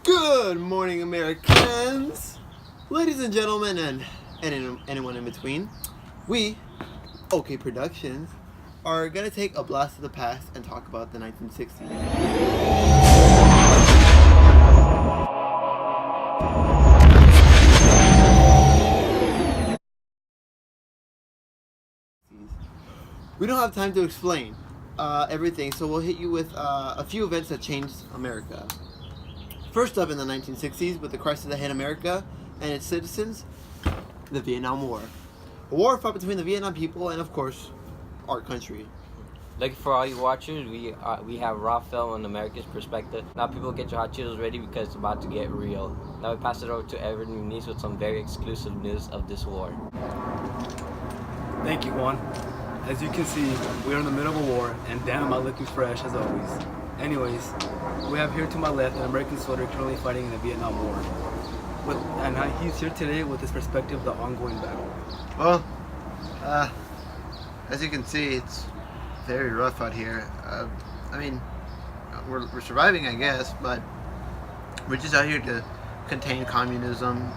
Good morning, Americans, ladies and gentlemen, and anyone in between. We, OK Productions, are gonna take a blast of the past and talk about the 1960s. We don't have time to explain everything, so we'll hit you with a few events that changed America. First up in the 1960s, with the crisis that hit America and its citizens, the Vietnam War. A war fought between the Vietnam people and, of course, our country. Looking for all you watchers, we have raw film on America's perspective. Now people get your hot Cheetos ready because it's about to get real. Now we pass it over to Evan Muniz with some very exclusive news of this war. Thank you, Juan. As you can see, we are in the middle of a war, and damn, am I looking fresh as always. Anyways, we have here to my left an American soldier currently fighting in the Vietnam War. He's here today with his perspective of the ongoing battle. Well, as you can see, it's very rough out here. We're surviving, I guess, but we're just out here to contain communism,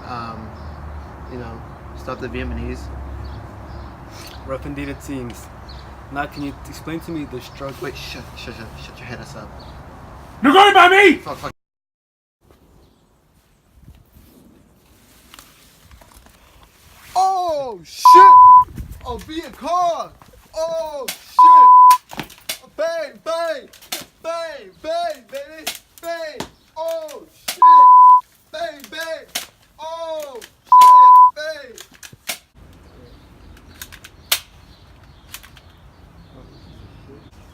stop the Vietnamese. Rough indeed it seems. Now, can you explain to me the struggle? Wait, shut your head us up. You're going by me! Fuck. Oh, shit! A Viet Cong! Oh, shit! Bang, bang! Bang, bang, baby! Bang! Oh, shit! Bang, bang! Oh, shit! Bang!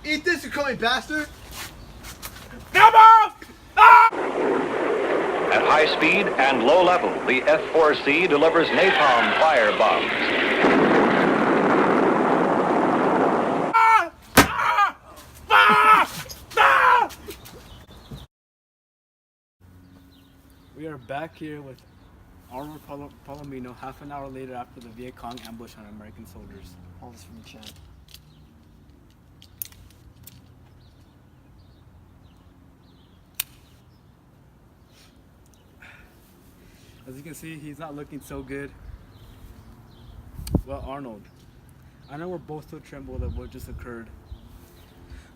Eat this, you coming bastard! Come on! At high speed and low level, the F-4C delivers napalm fire bombs. We are back here with Arnold Palomino half an hour later after the Viet Cong ambush on American soldiers. All this from the chat. As you can see, he's not looking so good. Well, Arnold, I know we're both so trembled at what just occurred.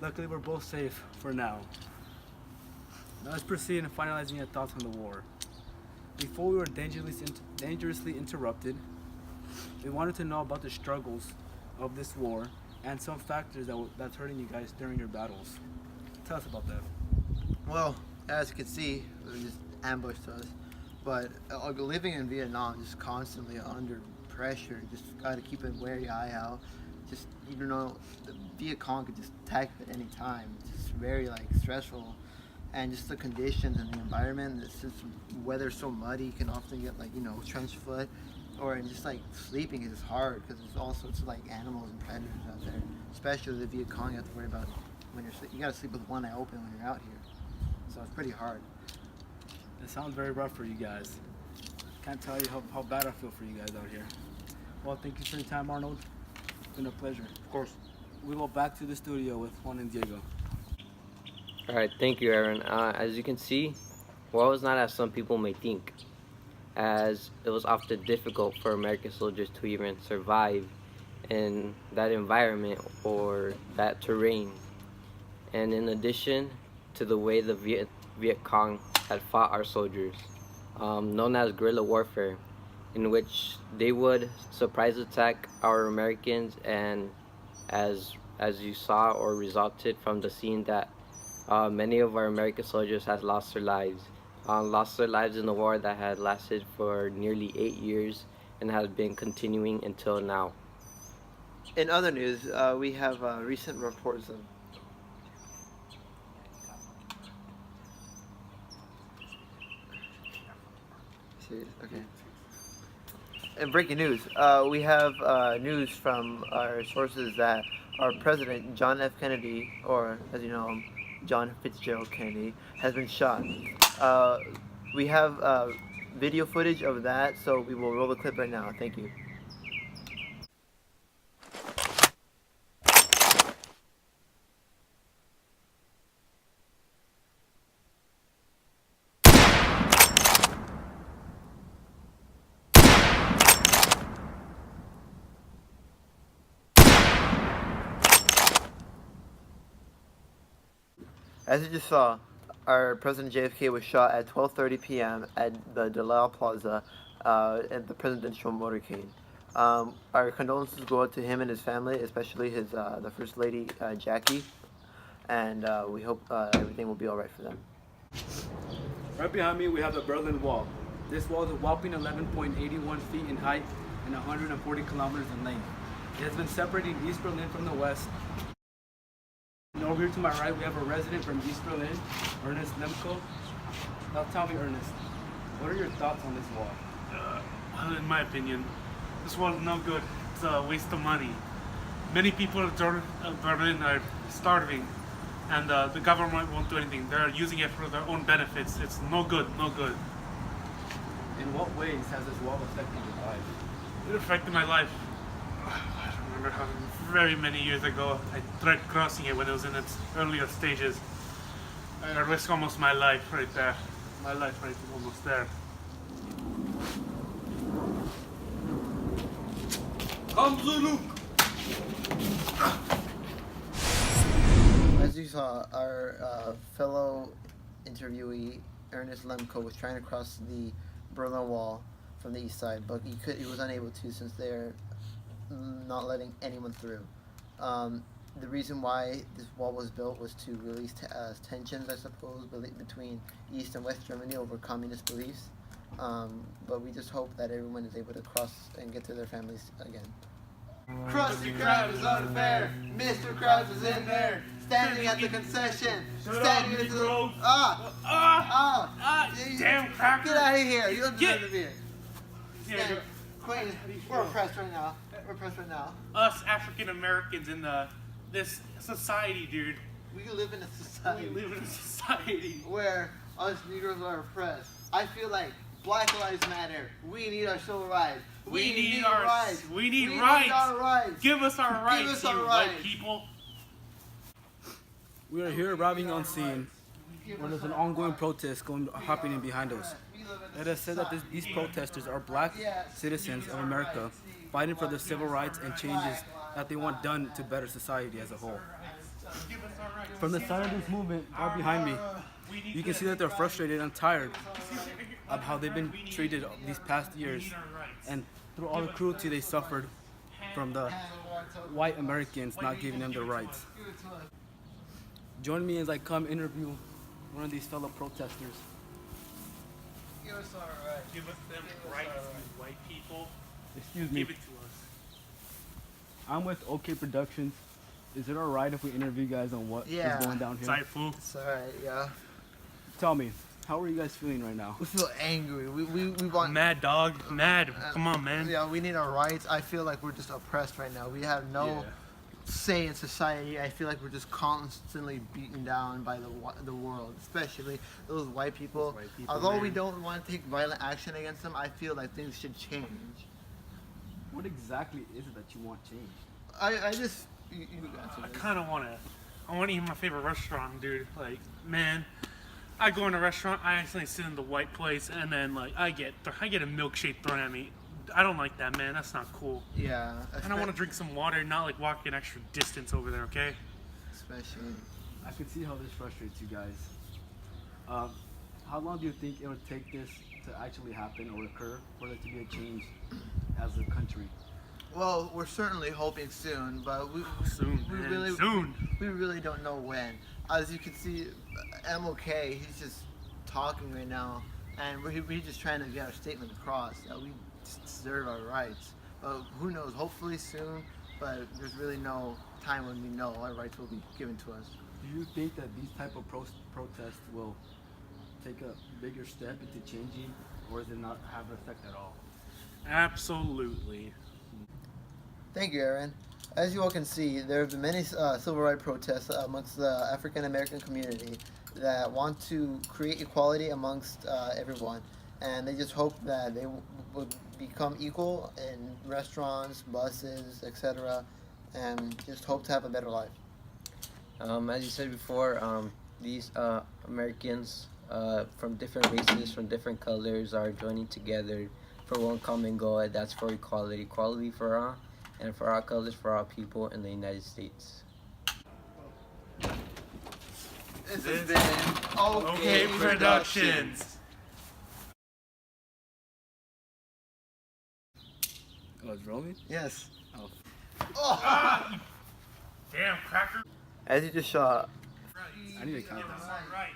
Luckily, we're both safe for now. Now let's proceed in finalizing your thoughts on the war. Before we were dangerously interrupted, we wanted to know about the struggles of this war and some factors that's hurting you guys during your battles. Tell us about that. Well, as you can see, they just ambushed us. But living in Vietnam, just constantly under pressure, just got to keep a wary eye out. Just, the Viet Cong could just attack at any time. It's just very stressful, and just the conditions and the environment. It's just weather's so muddy, you can often get trench foot, or just sleeping is hard because there's all sorts of animals and predators out there. Especially the Viet Cong, you have to worry about when you're you got to sleep with one eye open when you're out here. So it's pretty hard. It sounds very rough for you guys. Can't tell you how bad I feel for you guys out here. Well, thank you for your time, Arnold. It's been a pleasure. Of course. We go back to the studio with Juan and Diego. Alright, thank you, Aaron. As you can see, war was not as some people may think, as it was often difficult for American soldiers to even survive in that environment or that terrain. And in addition to the way the Viet Cong had fought our soldiers, known as guerrilla warfare, in which they would surprise attack our Americans, and as you saw or resulted from the scene that many of our American soldiers had lost their lives in a war that had lasted for nearly 8 years and has been continuing until now. In other news, we have recent reports of okay. And breaking news, we have news from our sources that our president, John F. Kennedy, or as you know him, John Fitzgerald Kennedy, has been shot. We have video footage of that, so we will roll the clip right now. Thank you. As you just saw, our President JFK was shot at 12:30 p.m. at the Dalal Plaza at the presidential motorcade. Our condolences go out to him and his family, especially his the First Lady Jackie, and we hope everything will be all right for them. Right behind me, we have the Berlin Wall. This wall is a whopping 11.81 feet in height and 140 kilometers in length. It has been separating East Berlin from the West. And over here to my right, we have a resident from East Berlin, Ernest Lemko. Now tell me, Ernest, what are your thoughts on this wall? Well, in my opinion, this wall is no good. It's a waste of money. Many people of Berlin are starving, and the government won't do anything. They're using it for their own benefits. It's no good, no good. In what ways has this wall affected your life? It affected my life. I remember how very many years ago I tried crossing it when it was in its earlier stages. I risked almost my life right there. My life right almost there. As you saw, our fellow interviewee Ernest Lemko was trying to cross the Berlin Wall from the east side, but he was unable to since they're not letting anyone through. The reason why this wall was built was to release tensions, I suppose, between East and West Germany over communist beliefs. But we just hope that everyone is able to cross and get to their families again. Krusty Krab is unfair. Mr. Krabs is in there, standing at the concession, standing at the Damn cracker! Get out of here! You don't deserve to be here. Yeah, Queen, we're oppressed right now. We're oppressed right now. us African Americans in this society, dude. We live in a We society live in a society. where us Negroes are oppressed. I feel like Black Lives Matter. We need our civil rights. We need our rights. We need We rights. Need our rights. Give us our rights, us our you rights. white people. We are here arriving on scene where there's an ongoing protest happening behind us. It is said that these protesters are black citizens of America fighting for the civil rights and changes that they want done to better society as a whole. From the side of this movement, right behind me, you can see that they're frustrated and tired of how they've been treated these past years and through all the cruelty they suffered from the white Americans not giving them their rights. Join me as I come interview one of these fellow protesters. Give us our rights. Give us them rights, you white people. Excuse me, Give it to us. I'm with OK Productions. Is it alright if we interview you guys on what is Yeah. going down here? Sight fool. It's alright, yeah. Tell me, how are you guys feeling right now? We feel angry. We want. Mad dog. Mad. Come on, man. Yeah, we need our rights. I feel like we're just oppressed right now. We have no say in society. I feel like we're just constantly beaten down by the world, especially those white people. Although we man. don't want to take violent action against them, I feel like things should change. What exactly is it that you want changed? I just you answer I this. kind of want to eat my favorite restaurant, dude. Like, man, I go in a restaurant, I accidentally sit in the white place, and then like I get a milkshake thrown at me. I don't like that, man. That's not cool. Yeah. And I want to drink some water, not like walk an extra distance over there, okay? Especially. I can see how this frustrates you guys. How long do you think it would take this to actually happen or occur for there to be a change as a country? Well, we're certainly hoping soon, but we Soon, we man. really Soon. we really don't know when. As you can see, MOK, he's just talking right now, and we're just trying to get our statement across that we deserve our rights. But who knows? Hopefully soon. But there's really no time when we know our rights will be given to us. Do you think that these type of protests will take a bigger step into changing, or does it not have an effect at all? Absolutely. Thank you, Aaron. As you all can see, there have been many civil rights protests amongst the African American community that want to create equality amongst everyone, and they just hope that they will become equal in restaurants, buses, etc., and just hope to have a better life. As you said before, these Americans from different races, from different colors, are joining together for one common goal, and that's for equality. Equality for all, and for our colors, for our people in the United States. This has been OK Productions. Oh, it's rolling? Yes. Oh. Damn, cracker. As you just saw. I need to count that. Right.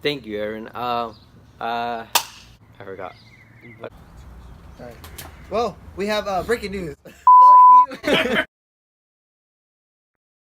Thank you, Aaron. I forgot. Alright. Well, we have breaking news. Fuck you.